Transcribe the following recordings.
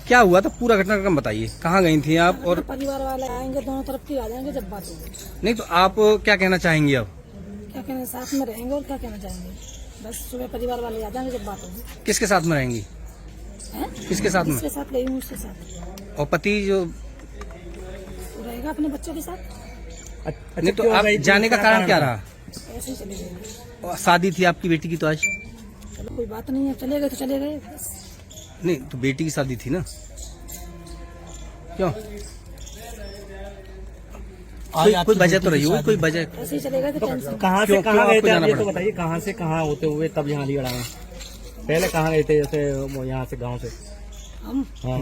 क्या हुआ था, पूरा घटनाक्रम बताइए। कहाँ गई थी आप? और परिवार वाले आएंगे, दोनों तरफ के आ जाएंगे जब बात होगी। नहीं तो आप क्या कहना चाहेंगी अब? क्या कहना, साथ में रहेंगे और क्या कहना चाहेंगे। बस सुबह परिवार वाले आ जाएंगे जब बात होगी। किसके साथ में रहेंगी? हैं? किसके साथ में? किसके साथ गई हूँ, उसके साथ। और पति जो वो रहेगा अपने बच्चों के साथ। नहीं तो आप जाने का कारण क्या रहा? ऐसे ही चले गए। और शादी थी आपकी बेटी की तो आज? चलो कोई बात नहीं है, चले गए तो चले गए बस। नहीं तो बेटी की शादी थी ना, क्यों? कोई वजह तो रही होगी, कोई वजह। ऐसे ही चले गए तो टेंशन। कहाँ से क्यों कहाँ गए आपको थे जाना आप ये तो पड़ा? बताइए, कहाँ से कहाँ होते हुए तब यहाँ अलीगढ़ आए? पहले कहाँ गए थे, जैसे यहाँ से गांव से? हम हाँ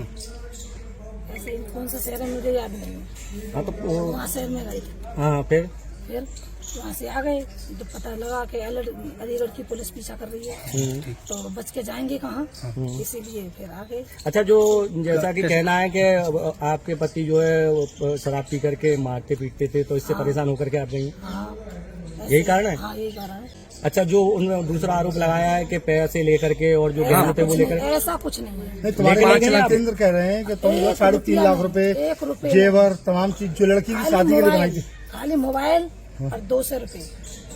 ऐसे ही कौन सा शहर है मुझे याद नहीं है। हाँ, तो वहाँ शहर में गए थे, हाँ फिर फिर वहाँ से आ गए तो पता लगा कि अलीगढ़ की पुलिस पीछा कर रही है, तो बच के जाएंगे कहाँ, इसीलिए फिर आ गए। अच्छा, जो जैसा कि कहना है कि आपके पति जो है वो शराब पी करके मारते पीटते थे, तो इससे परेशान होकर के आप गई? हाँ यही कारण है? हाँ, यही कारण है। अच्छा, जो उन्होंने दूसरा आरोप लगाया है कि पैसे लेकर के और जो गहने थे वो लेकर, ऐसा कुछ नहीं है। नहीं, तुम्हारे लेकिन 5 लाख केंद्र कह रहे हैं कि तुम वो 3.5 लाख रुपए 1 रुपए जेवर तमाम चीज जो लड़की की शादी के लिए बनाई थी। खाली मोबाइल और 200 रुपए,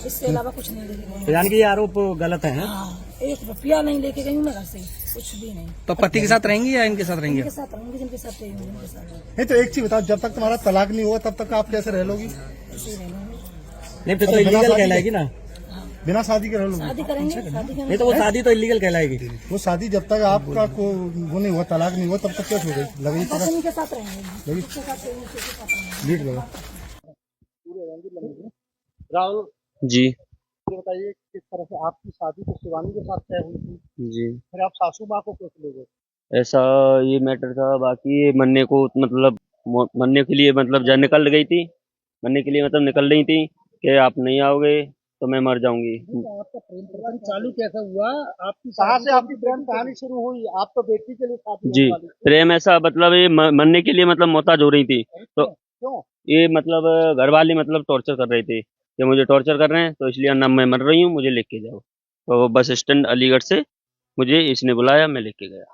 इससे अलावा कुछ नहीं लेके गई। यानी कि ये आरोप गलत है? हाँ, 1 रुपया नहीं लेके गई हूँ मैं घर से, कुछ भी नहीं। तो पति के साथ रहेंगी या इनके साथ रहेंगी? इनके साथ रहूंगी, जिनके साथ रही हूँ उनके साथ नहीं तो एक चीज बताओ, जब तक तुम्हारा तलाक नहीं हुआ तब तक आप कैसे रह लोगी? ऐसे ही रहूंगी। नहीं फिर तो इलीगल कहलाएगी ना? बिना शादी के रह लोगी? शादी करेंगे, शादी करेंगे। नहीं तो वो शादी तो इलीगल कहलाएगी। वो शादी जब तक आपका को वो नहीं हुआ, तलाक नहीं हुआ, तब तक क्या हो गई? लगी बस इनके साथ रहेंगे, इनके साथ रहेंगे, इनके साथ रहेंगे। लीड लगा। राहुल जी ये बताइए किस तरह से आपकी शादी तो शिवानी के साथ तय हुई थी, जी, फिर आप सासू माँ को कैसे ले गए? ऐसा ये मैटर था। बाकी ये मरने को मतलब मरने के लिए मतलब जा निकल गई थी, मरने के लिए मतलब निकल रही थी कि आप नहीं आओगे तो मैं मर जाऊंगी। तो आपका प्रेम प्रसंग चालू कैसे हुआ? आपकी कहाँ से आपकी प्रेम कहानी शुरू हुई? आप तो बेटी के लिए शादी जी, होने वाली थी। प्रेम ऐसा मतलब ये मरने के लिए मतलब मोहताज हो रही थी, तो क्यों? ये मतलब घर वाले मतलब टॉर्चर कर रहे थे कि मुझे टॉर्चर कर रहे हैं, तो इसलिए ना मैं मर रही हूँ, मुझे लेके जाओ। तो बस स्टैंड अलीगढ़ से मुझे इसने बुलाया, मैं लेके गया।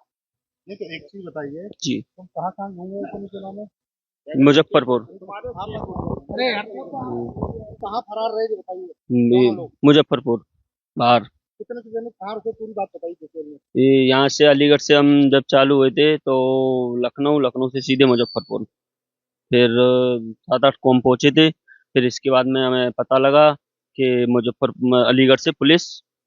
नहीं तो एक चीज बताइए, जी, तुम कहाँ कहाँ घूमे थे दिनों में? मुजफ्फरपुर। अरे यार, कहाँ फरार रहे थे बताइए। दोनों लोग मुजफ्फरपुर बाहर। कितने से दिन कहाँ रुके, पूरी बात बताइए डिटेल में। ये यहाँ से अलीगढ़ से हम जब चालू हुए थे तो लखनऊ, लखनऊ से सीधे मुजफ्फरपुर, फिर 7-8 कॉम पहुंचे थे। फिर इसके बाद में हमें पता लगा कि अलीगढ़ से पुलिस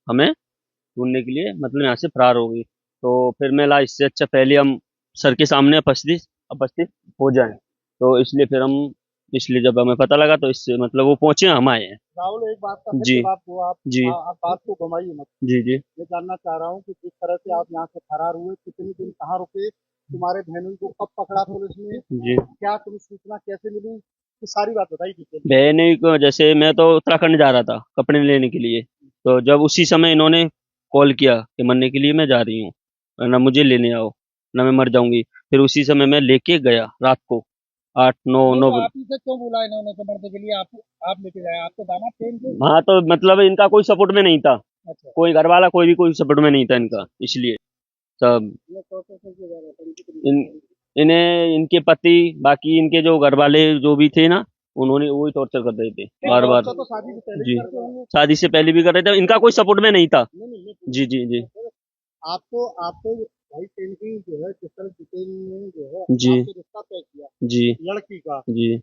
हमें ढूंढने के लिए मतलब यहाँ से फरार हो गई। तो फिर मैं ला इससे अच्छा पहले हम सर के सामने उपस्थित हो जाएं, तो इसलिए फिर हम इसलिए जब हमें पता लगा तो इससे मतलब वो पहुंचे, हम आए हैं। राहुल एक बात का फिर जी जवाब दो आप। जी आप बात को घुमाइए मत। जी जी मैं जानना चाह रहा हूँ कि जिस तरह से आप यहाँ से फरार हुए, कितने दिन कहाँ रुके, तुम्हारे बहनों को कब पकड़ा पुलिस ने, जी। क्या तुम्हें सूचना कैसे मिली, ये सारी बात बताइए डिटेल में। बहन को जैसे मैं तो उत्तराखंड जा रहा था कपड़े लेने के लिए, तो जब उसी समय इन्होंने कॉल किया कि मरने के लिए मैं जा रही हूँ, ना मुझे लेने आओ ना मैं मर जाऊंगी, फिर उसी समय मैं लेके गया रात को 8-9 आप ही से क्यों बुलाया इन्होंने तो मरने के लिए? आप लेके गए, आपके दामाद थे इनके? हाँ, तो मतलब इनका कोई सपोर्ट में नहीं था, अच्छा, कोई घर वाला कोई भी कोई सपोर्ट में नहीं था इनका, इसलिए सब ये टॉर्चर करके जा रहा था इनकी इन इन्हें इनके पति बाकी इनके जो घर वाले जो भी थे ना, उन्होंने वही टॉर्चर कर रहे थे बार बार। तो शादी से पहले जी, ही करते होंगे। शादी से पहले भी कर रहे थे, इनका कोई सपोर्ट में नहीं था। नहीं नहीं नहीं, जी जी जी आपको भाई पेंटिंग जो है जिस तरह डिटेल में जो है जी आपसे रिश्ता तय किया जी लड़की का, जी।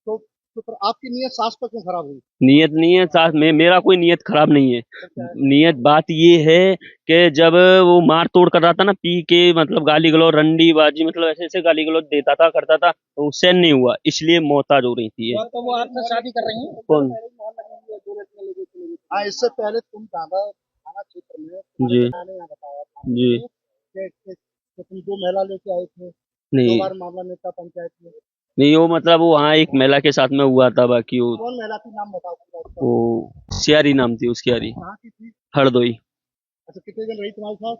तो फिर आपकी नीयत सास पर क्यों खराब हुई? नियत नहीं है साथ में, मेरा कोई नियत खराब नहीं है। तो क्या है? नियत बात ये है कि जब वो मार तोड़ कर रहा था ना, पी के मतलब गाली गलौज रंडी बाजी मतलब ऐसे ऐसे गाली गलौज देता था करता था, तो उससे नहीं हुआ, इसलिए मोहताज हो रही थी ये। तो वो आपसे शादी कर रही हैं? कौन? हाँ, इससे पहले तुम थाना थाना क्षेत्र में जी मैंने यहाँ बताया था जी। कि तुम 2 महिला लेके आए थे, 2 नहीं बार मामला नेता पंचायत में। नहीं, वो मतलब वो वहाँ एक महिला के साथ में हुआ था, बाकी वो कौन महिला थी, नाम बताओ पूरा उसका। वो सियारी नाम थी उसकी, यारी कहाँ की थी? हरदोई। अच्छा, कितने दिन रही तुम्हारे साथ?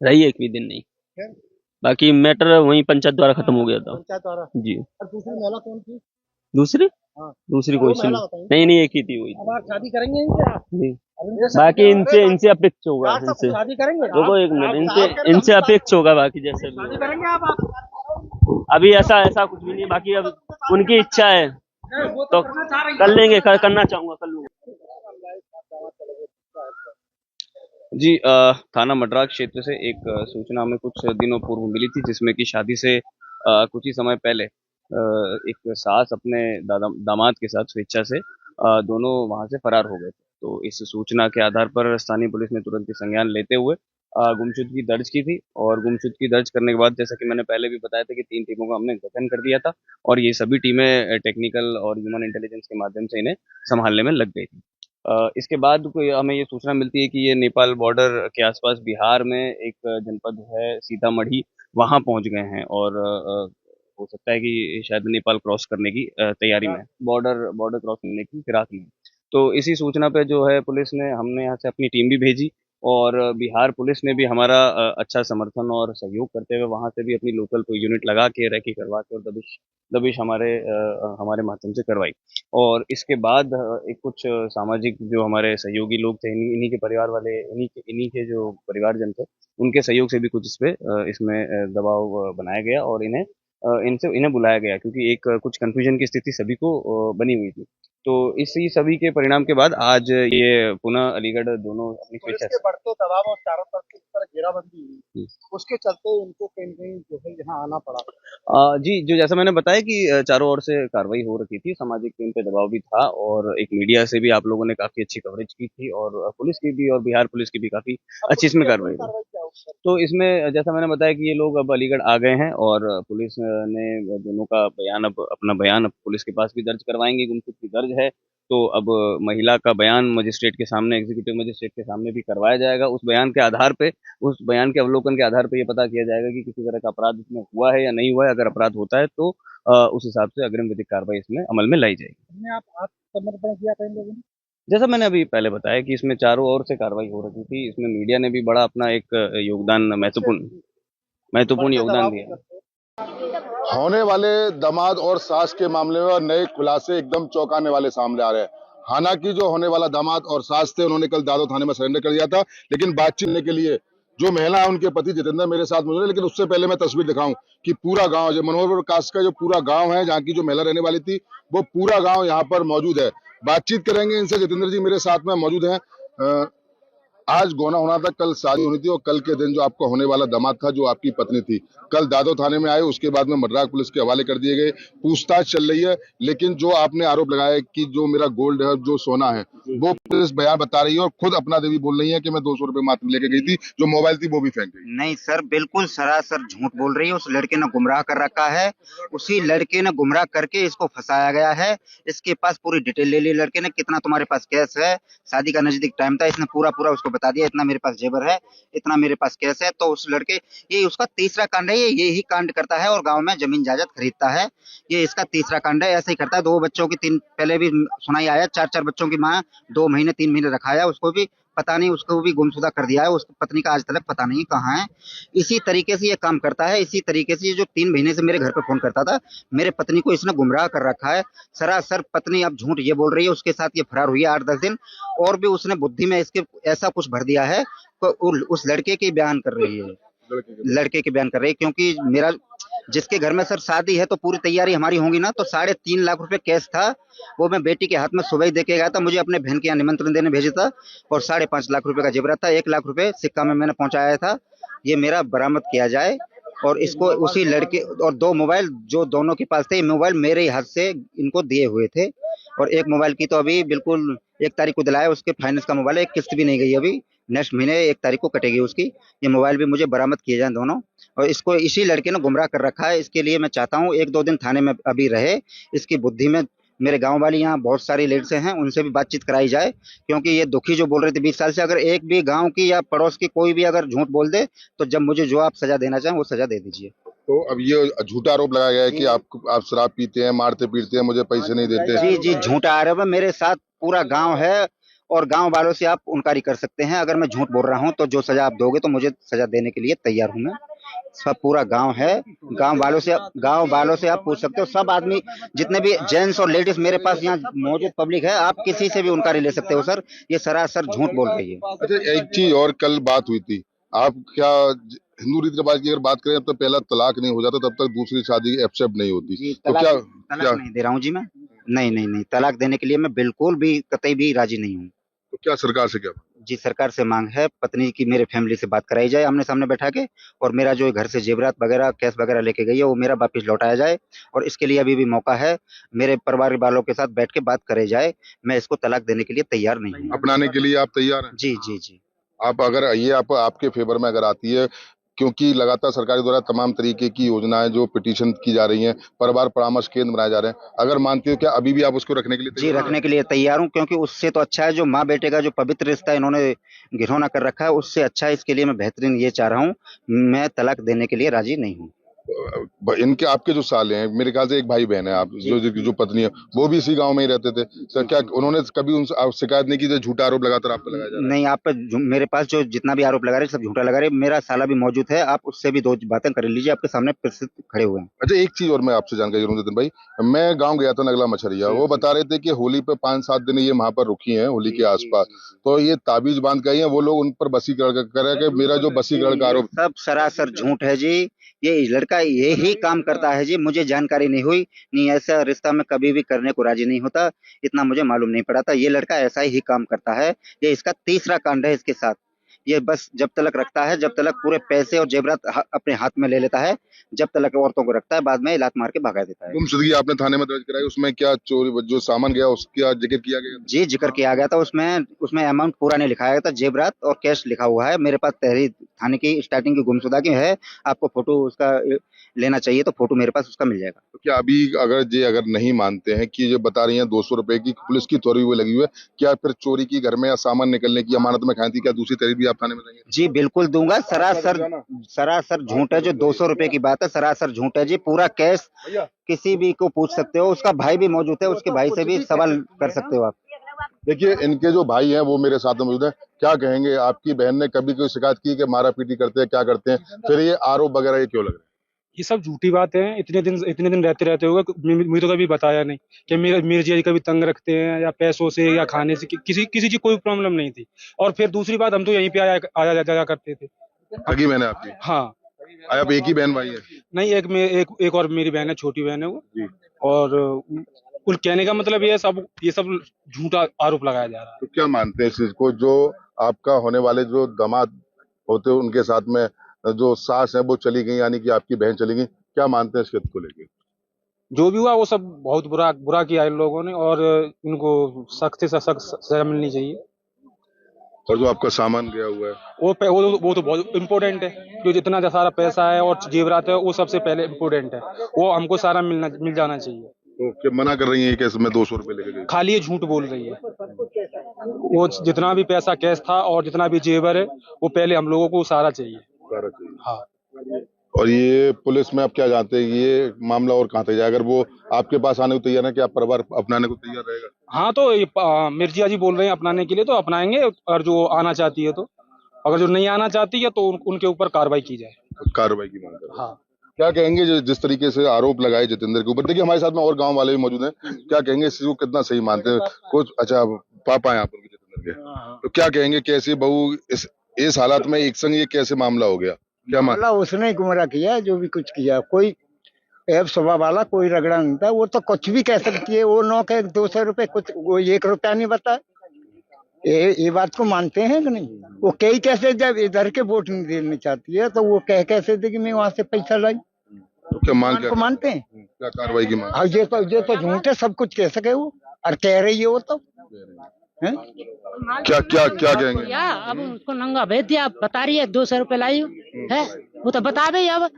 रही एक भी दिन नहीं, फिर बाकी मैटर वहीं पंचायत द्वारा खत्म हो गया था। पंचायत द्वारा। जी, और दूसरी महिला कौन थी? दूसरी हाँ। दूसरी वो कोई सी महिला नहीं। बताइए। नहीं, एक ही थी वही। अब आप शादी करेंगे इनसे आप? जी। इनसे बाकी इनसे अपेक्ष होगा, आप इनसे शादी करेंगे? देखो एक मिनट, आप इनसे करेंगे, इनसे हम अपेक्ष होगा, बाकी जैसे भी शादी होगा। करेंगे आप? अभी ऐसा कुछ भी नहीं है, बाकी अब उनकी इच्छा है वो तो करना चाह रही है। कर लेंगे, करना चाहूंगा कर लूंगा। जी, थाना मड्राक क्षेत्र से एक सूचना हमें कुछ दिनों पूर्व मिली थी, जिसमें कि शादी से कुछ ही समय पहले एक सास अपने दामाद के साथ स्वेच्छा से दोनों वहां से फरार हो गए थे। तो इस सूचना के आधार पर स्थानीय पुलिस ने तुरंत ही संज्ञान लेते हुए गुमशुदगी दर्ज की थी, और गुमशुदगी दर्ज करने के बाद, जैसा कि मैंने पहले भी बताया था, कि 3 टीमों का हमने गठन कर दिया था, और ये सभी टीमें टेक्निकल और ह्यूमन इंटेलिजेंस के माध्यम से इन्हें संभालने में लग गई थी। इसके बाद कोई हमें ये सूचना मिलती है कि ये नेपाल बॉर्डर के आसपास बिहार में एक जनपद है सीतामढ़ी, वहाँ पहुँच गए हैं, और हो सकता है कि शायद नेपाल क्रॉस करने की तैयारी में, बॉर्डर क्रॉस करने की फिराक में। तो इसी सूचना पे जो है पुलिस ने, हमने यहाँ से अपनी टीम भी भेजी, और बिहार पुलिस ने भी हमारा अच्छा समर्थन और सहयोग करते हुए वहाँ से भी अपनी लोकल कोई यूनिट लगा के रेकी करवा के और दबिश हमारे माध्यम से करवाई। और इसके बाद एक कुछ सामाजिक जो हमारे सहयोगी लोग थे, इन्हीं के परिवार वाले, इन्हीं के जो परिवारजन थे, उनके सहयोग से भी कुछ इसमें दबाव बनाया गया, और इन्हें बुलाया गया, क्योंकि एक कुछ कंफ्यूजन की स्थिति सभी को बनी हुई थी। तो इसी सभी के परिणाम के बाद आज ये पुनः अलीगढ़ दोनों अपनी पुलिस स्वेच्छा के से। बढ़ते दबाव और चारों तरफ से इस तरह घेराबंदी हुई, जी। उसके चलते इनको कहीं न कहीं जो है यहाँ आना पड़ा। जी, जो जैसा मैंने बताया कि चारों ओर से कार्रवाई हो रखी थी, सामाजिक टीम पे दबाव भी था, और एक मीडिया से भी आप लोगों ने काफ़ी अच्छी कवरेज की थी, और पुलिस की भी और बिहार पुलिस की भी काफ़ी अब अच्छी इसमें पुलिस की कार्रवाई अपनी हुई। कार्रवाई क्या होगी? तो इसमें जैसा मैंने बताया कि ये लोग अब अलीगढ़ आ गए हैं, और पुलिस ने दोनों का अपना बयान अब पुलिस के पास भी दर्ज करवाएँगे, गुमशुदगी दर्ज है। तो अब महिला का बयान मजिस्ट्रेट के सामने, एग्जीक्यूटिव मजिस्ट्रेट के सामने भी करवाया जाएगा। उस बयान के अवलोकन के आधार पे ये पता किया जाएगा कि किसी तरह का अपराध इसमें हुआ है या नहीं हुआ है। अगर अपराध होता है तो उस हिसाब से अग्रिम विधिक कार्रवाई इसमें अमल में लाई जाएगी। हमने आप आत्मसमर्पण किया था इन लोगों ने? जैसा मैंने अभी पहले बताया कि इसमें चारों ओर से कार्रवाई हो रही थी, इसमें मीडिया ने भी बड़ा अपना एक योगदान, महत्वपूर्ण योगदान दिया। होने वाले दामाद और सास के मामले में नए खुलासे एकदम चौंकाने वाले सामने आ रहे हैं। हालांकि जो होने वाला दामाद और सास थे, उन्होंने कल दादो थाने में सरेंडर कर दिया था, लेकिन बातचीत करने के लिए जो महिला है उनके पति जितेंद्र मेरे साथ मौजूद है। लेकिन उससे पहले मैं तस्वीर दिखाऊं कि पूरा गांव, जो मनोहर कास्ट का जो पूरा गांव है, जहाँ की जो महिला रहने वाली थी, वो पूरा गांव यहाँ पर मौजूद है। बातचीत करेंगे इनसे। जितेंद्र जी मेरे साथ में मौजूद है। आज गोना होना था, कल शादी होनी थी, और कल के दिन जो आपका होने वाला दामाद था, जो आपकी पत्नी थी, कल दादो थाने में आए, उसके बाद में मड्राक पुलिस के हवाले कर दिए गए। पूछताछ चल रही है, लेकिन जो आपने आरोप लगाया है कि जो मेरा गोल्ड है, जो सोना है, वो पुलिस बयान बता रही है, और खुद अपना देवी बोल रही है कि मैं 200 रुपए मात्र लेके गई थी, जो मोबाइल थी वो भी फेंक गई। नहीं सर, बिल्कुल सरासर झूठ बोल रही है। उस लड़के ने गुमराह कर रखा है, उसी लड़के ने गुमराह करके इसको फंसाया गया है। इसके पास पूरी डिटेल ले ली लड़के ने, कितना तुम्हारे पास कैश है, शादी का नजदीक टाइम था, इसने पूरा उसको बता दिया, इतना मेरे पास जेवर है, इतना मेरे पास कैश है। तो उस लड़के, ये उसका तीसरा कांड है, ये यही कांड करता है और गांव में जमीन जायदाद खरीदता है। ये इसका तीसरा कांड है, ऐसे ही करता है। 2 बच्चों की पहले भी सुनाई आया, 4 बच्चों की माँ 2 महीने 3 महीने रखाया, उसको भी पता नहीं, उसको भी गुमशुदा कर दिया है। उसकी पत्नी का आज तक पता नहीं कहाँ है। इसी तरीके से ये काम करता है। इसी तरीके से ये जो 3 महीने से मेरे घर पे फोन करता था, मेरे पत्नी को इसने गुमराह कर रखा है। सरासर पत्नी अब झूठ ये बोल रही है, उसके साथ ये फरार हुई है 8-10 दिन, और भी उसने बुद्धि में इसके ऐसा कुछ भर दिया है तो उस लड़के के बयान कर रही है, लड़के के बयान कर रही है। क्योंकि मेरा जिसके घर में सर शादी है तो पूरी तैयारी हमारी होगी ना। तो 3.5 लाख रुपए कैश था, वो मैं बेटी के हाथ में सुबह ही देके गया था। मुझे अपने बहन के यहाँ निमंत्रण देने भेजा था, और 5.5 लाख रुपए का जेवरात था। 1 लाख रुपए सिक्का में मैंने पहुंचाया था। ये मेरा बरामद किया जाए, और इसको उसी लड़के, और 2 मोबाइल जो दोनों के पास थे, मोबाइल मेरे हाथ से इनको दिए हुए थे। और एक मोबाइल की तो अभी बिल्कुल 1 तारीख को दिलाया, उसके फाइनेंस का मोबाइल है, एक किस्त भी नहीं गई अभी, नेक्स्ट महीने 1 तारीख को कटेगी उसकी। ये मोबाइल भी मुझे बरामद किए जाए दोनों। और इसको इसी लड़के ने गुमराह कर रखा है। इसके लिए मैं चाहता हूँ 1-2 दिन थाने में अभी रहे, इसकी बुद्धि में। मेरे गांव वाली यहाँ बहुत सारी लेडीज हैं, उनसे भी बातचीत कराई जाए, क्योंकि ये दुखी जो बोल रहे थे 20 साल से, अगर एक भी गांव की या पड़ोस की कोई भी अगर झूठ बोल दे, तो जब मुझे जो आप सजा देना चाहें वो सजा दे दीजिए। तो अब ये झूठा आरोप लगाया गया है कि आप शराब पीते हैं, मारते पीटते हैं, मुझे पैसे नहीं देते। जी, झूठा आरोप है। मेरे साथ पूरा गाँव है, और गांव वालों से आप उनकारी कर सकते हैं। अगर मैं झूठ बोल रहा हूं तो जो सजा आप दोगे तो मुझे सजा देने के लिए तैयार हूं मैं। सब पूरा गांव है। गांव वालों से आप पूछ सकते हो। सब आदमी जितने भी जेंट्स और लेडीज मेरे पास यहाँ मौजूद पब्लिक है, आप किसी से भी उनका ले सकते हो सर। ये सरासर झूठ बोल रही है। अच्छा, एक चीज और कल बात हुई थी, आप क्या हिंदू रीति रिवाज की अगर बात करें तो पहला तलाक नहीं हो जाता तब तक दूसरी शादी एक्सेप्ट नहीं होती, तो तलाक नहीं दे रहा हूँ जी मैं। नहीं, तलाक देने के लिए मैं बिल्कुल भी कतई भी राजी नहीं हूँ। तो क्या सरकार से क्या जी, सरकार से मांग है पत्नी की मेरे फैमिली से बात कराई जाए आमने सामने बैठा के, और मेरा जो घर से जेवरात वगैरह कैश वगैरह लेके गई है वो मेरा वापस लौटाया जाए। और इसके लिए अभी भी मौका है, मेरे परिवार वालों के साथ बैठ के बात करे जाए। मैं इसको तलाक देने के लिए तैयार नहीं हूँ। अपनाने के लिए आप तैयार हैं? जी। आप अगर ये आपके फेवर में अगर आती है, क्योंकि लगातार सरकार द्वारा तमाम तरीके की योजनाएं जो पिटीशन की जा रही हैं, परिवार परामर्श केंद्र बनाए जा रहे हैं, अगर मानती हो क्या अभी भी आप उसको रखने के लिए जी, रखने के लिए तैयार हूँ, क्योंकि उससे तो अच्छा है जो माँ बेटे का जो पवित्र रिश्ता इन्होंने घिनौना कर रखा है, उससे अच्छा है। इसके लिए मैं बेहतरीन ये चाह रहा हूँ, मैं तलाक देने के लिए राजी नहीं हूँ। इनके आपके जो साले हैं, मेरे ख्याल से एक भाई बहन है, आप जो पत्नी है वो भी इसी गांव में ही रहते थे सर, क्या उन्होंने कभी उनसे शिकायत नहीं की? जो झूठा आरोप लगातार आप पे लगाया जा रहा है। नहीं, आप पे मेरे पास जो जितना भी आरोप लगा रहे सब झूठा लगा रहे। मेरा साला भी मौजूद है, आप उससे भी दो बातें कर लीजिए, आपके सामने प्रसिद्ध खड़े हुए हैं। अच्छा, एक चीज और मैं आपसे जानकारी जरूर जतिन भाई, मैं गांव गया था नगला मछरिया, वो बता रहे थे कि होली पे 5-7 दिन ये वहां पर रुकी हैं, होली के आसपास, तो ये ताबीज बांध के आई हैं, वो लोग उन पर वशीकरण कर रहे हैं। मेरा जो वशीकरण का आरोप सब सरासर झूठ है जी। ये लड़का यही काम करता है जी, मुझे जानकारी नहीं हुई। नहीं, ऐसा रिश्ता मैं कभी भी करने को राजी नहीं होता, इतना मुझे मालूम नहीं पड़ा था। ये लड़का ऐसा ही काम करता है, ये इसका तीसरा कांड है इसके साथ। ये बस जब तलक रखता है, जब तलक पूरे पैसे और जेवरात अपने हाथ में ले लेता है, जब तलक औरतों को रखता है, बाद में लात मार के भगा देता है। गुमशुदगी आपने थाने में दर्ज कराई, उसमें क्या चोरी जो सामान गया उसका जिक्र किया गया? जी, जिक्र किया गया था। उसमें अमाउंट पूरा नहीं लिखाया गया था, जेवरात और कैश लिखा हुआ है। मेरे पास तहरीर थाने की स्टार्टिंग की गुमशुदा की है, आपको फोटो उसका लेना चाहिए तो फोटो मेरे पास उसका मिल जाएगा। तो क्या अभी अगर नहीं मानते हैं कि जो बता रही हैं 200 रुपए की पुलिस की तोड़ी हुई लगी हुई है, क्या फिर चोरी की घर में या सामान निकलने की अमानत में खाई थी, क्या दूसरी तहरीर भी आप थाने में देंगे? जी बिल्कुल दूंगा। सरासर झूठ है। जो 200 रुपए की बात है सरासर झूठ है जी। पूरा कैश किसी भी को पूछ सकते हो, उसका भाई भी मौजूद है, उसके भाई से भी सवाल कर सकते हो आप। देखिए, इनके जो भाई हैं वो मेरे साथ मौजूद हैं। क्या कहेंगे, आपकी बहन ने कभी कोई शिकायत की कि मारा पीटी करते हैं, क्या करते हैं, फिर ये आरोप वगैरह ये क्यों लग रहे हैं? ये सब झूठी बातें हैं। इतने दिन रहते हुए मुझे तो कभी बताया नहीं कि मेरे जी कभी तंग रखते हैं या पैसों से या खाने से, किसी की कोई प्रॉब्लम नहीं थी। और फिर दूसरी बात, हम तो यहीं पे आया जाया करते थे। सगी बहन है आपकी? हाँ। आप एक ही बहन भाई है? नहीं, एक और मेरी बहन है, छोटी बहन है वो जी। और कुल कहने का मतलब ये सब झूठा आरोप लगाया जा रहा है। तो क्या मानते हैं इस चीज को, जो आपका होने वाले जो दामाद होते हैं उनके साथ में जो सास है वो चली गई, यानी कि आपकी बहन चली गई, क्या मानते हैं इस बात को लेके? जो भी हुआ वो सब बहुत बुरा किया इन लोगों ने, और इनको सख्त से सख्त सजा मिलनी चाहिए। और जो आपका सामान गया हुआ है वो तो बहुत इम्पोर्टेंट है। जो जितना सारा पैसा है और जेवरात है वो सबसे पहले इम्पोर्टेंट है, वो हमको सारा मिल जाना चाहिए। तो क्या मना कर रही है कि इसमें 200 रुपए लेके गई? खाली ये झूठ बोल रही है। वो जितना भी पैसा कैश था और जितना भी जेवर है वो पहले हम लोगों को सारा चाहिए। हाँ। और ये पुलिस में आप क्या जानते हैं, ये मामला और कहाँ तक जाए? अगर वो आपके पास आने को तैयार है, कि आप परिवार अपनाने को तैयार रहेगा? हाँ, तो मिर्जिया जी बोल रहे हैं अपनाने के लिए, तो अपनाएंगे। और जो आना चाहती है, तो अगर जो नहीं आना चाहती है तो उनके ऊपर कार्रवाई की जाए। कार्रवाई की मांग कर? हाँ। क्या कहेंगे जिस तरीके से आरोप लगाए जितेंद्र के ऊपर? देखिए, हमारे साथ में और गांव वाले भी मौजूद हैं, क्या कहेंगे इस चीज को, कितना सही मानते हैं कुछ? अच्छा, पापा हैं आप उनके जितेंद्र के, तो क्या कहेंगे, कैसे बहू इस हालात में एक संग ये कैसे मामला हो गया? क्या मामला उसने गुमराह किया, जो भी कुछ किया, कोई ऐब स्वभाव वाला कोई रगड़ा नहीं था। वो तो कुछ भी कह सकती है, वो 9 के 200 रुपए, कुछ वो 1 रुपया नहीं बताए। ये बात को मानते हैं कि नहीं? वो कई कैसे, जब इधर के वोट नहीं देना चाहती है तो वो कैसे देगी मैं वहां से पैसा लाई? तो क्या मांग को मानते हैं? क्या कार्रवाई की मांग? हाँ, ये तो झूठ है, सब कुछ कह सके वो, और कह रही है वो तो है। क्या कहेंगे? अब उसको नंगा भेज दिया, बता रही है 200 रुपए लाई है, वो तो बता दे। अब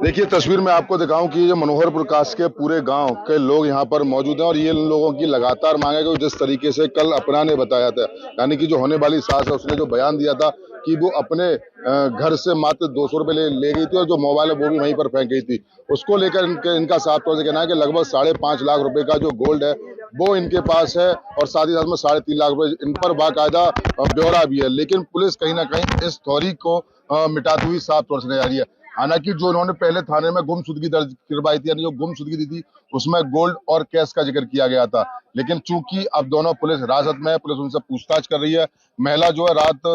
देखिए, तस्वीर में आपको दिखाऊं कि ये मनोहरपुर कास्ट के पूरे गांव के लोग यहाँ पर मौजूद हैं, और ये लोगों की लगातार मांग है कि जिस तरीके से कल अपना ने बताया था, यानी कि जो होने वाली सास है उसने जो बयान दिया था कि वो अपने घर से मात्र 200 रुपए ले गई थी, और जो मोबाइल है वो भी वहीं पर फेंक गई थी, उसको लेकर इनका साफ तौर से कहना है कि लगभग 5.5 लाख रुपए का जो गोल्ड है वो इनके पास है और साथ ही साथ में 3.5 लाख रुपए इन पर बाकायदा ब्यौरा भी है। लेकिन पुलिस कहीं ना कहीं इस थ्योरी को मिटाती हुई साफ तौर से नजर आ रही है। हालांकि जो उन्होंने पहले थाने में गुमशुदगी दर्ज करवाई थी, यानी जो गुमशुदगी दी थी, उसमें गोल्ड और कैश का जिक्र किया गया था। लेकिन चूंकि अब दोनों पुलिस हिरासत में है, पुलिस उनसे पूछताछ कर रही है। महिला जो है रात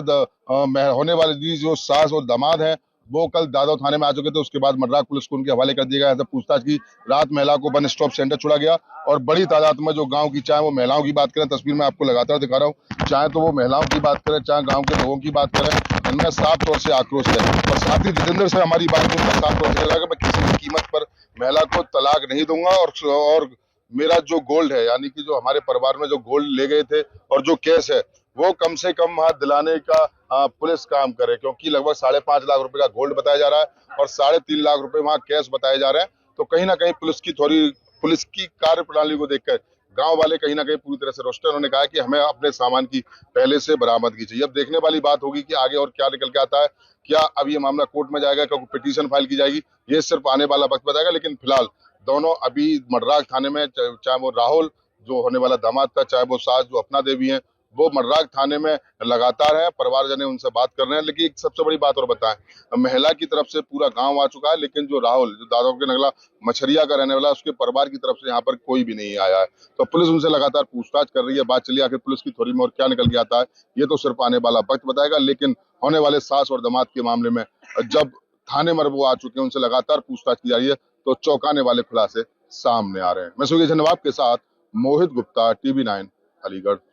होने वाली जो सास और दामाद है वो कल दादो थाने में आ चुके थे। उसके बाद मर्राक पुलिस को उनके हवाले कर दिया गया। पूछताछ की रात महिला को वन स्टॉप सेंटर छोड़ा गया और बड़ी तादाद में जो गांव की, चाहे वो महिलाओं की बात करें, तस्वीर में आपको लगातार दिखा रहा हूँ, चाहे तो वो महिलाओं की बात करें, चाहे गांव के लोगों की बात करें, इनमें साफ तौर से आक्रोश है। और साथ ही जितेंद्र से हमारी बात साफ तौर से लगा कि मैं किसी भी कीमत पर महिला को तलाक नहीं दूंगा और मेरा जो गोल्ड है, यानी कि जो हमारे परिवार में जो गोल्ड ले गए थे और जो केस है, वो कम से कम वहां दिलाने का पुलिस काम करे, क्योंकि लगभग 5.5 लाख रुपए का गोल्ड बताया जा रहा है और 3.5 लाख रुपए वहां कैश बताए जा रहे हैं। तो कहीं ना कहीं पुलिस की कार्य प्रणाली को देखकर गांव वाले कहीं ना कहीं पूरी तरह से रोस्टर। उन्होंने कहा कि हमें अपने सामान की पहले से बरामदगी चाहिए। अब देखने वाली बात होगी कि आगे और क्या निकल के आता है। क्या अब ये मामला कोर्ट में जाएगा, क्योंकि पिटीशन फाइल की जाएगी, ये सिर्फ आने वाला वक्त बताएगा। लेकिन फिलहाल दोनों अभी मर्राक थाने में, चाहे वो राहुल जो होने वाला दामाद था, चाहे वो सास जो अपना देवी है, वो मर्राक थाने में लगातार है। परिवारजन उनसे बात कर रहे हैं। लेकिन एक सबसे बड़ी बात और बताएं, महिला की तरफ से पूरा गांव आ चुका है, लेकिन जो राहुल जो दादो के नगला मछरिया का रहने वाला, उसके परिवार की तरफ से यहाँ पर कोई भी नहीं आया है। तो पुलिस उनसे लगातार पूछताछ कर रही है। बात चलिए आखिर पुलिस की थोड़ी में और क्या निकल के आता है, ये तो सिर्फ आने वाला वक्त बताएगा। लेकिन होने वाले सास और दामाद के मामले में जब थाने में वो आ चुके हैं, उनसे लगातार पूछताछ की जा रही है, तो चौंकाने वाले खुलासे सामने आ रहे हैं। मैं सुखी नवाब के साथ मोहित गुप्ता, TV9 अलीगढ़।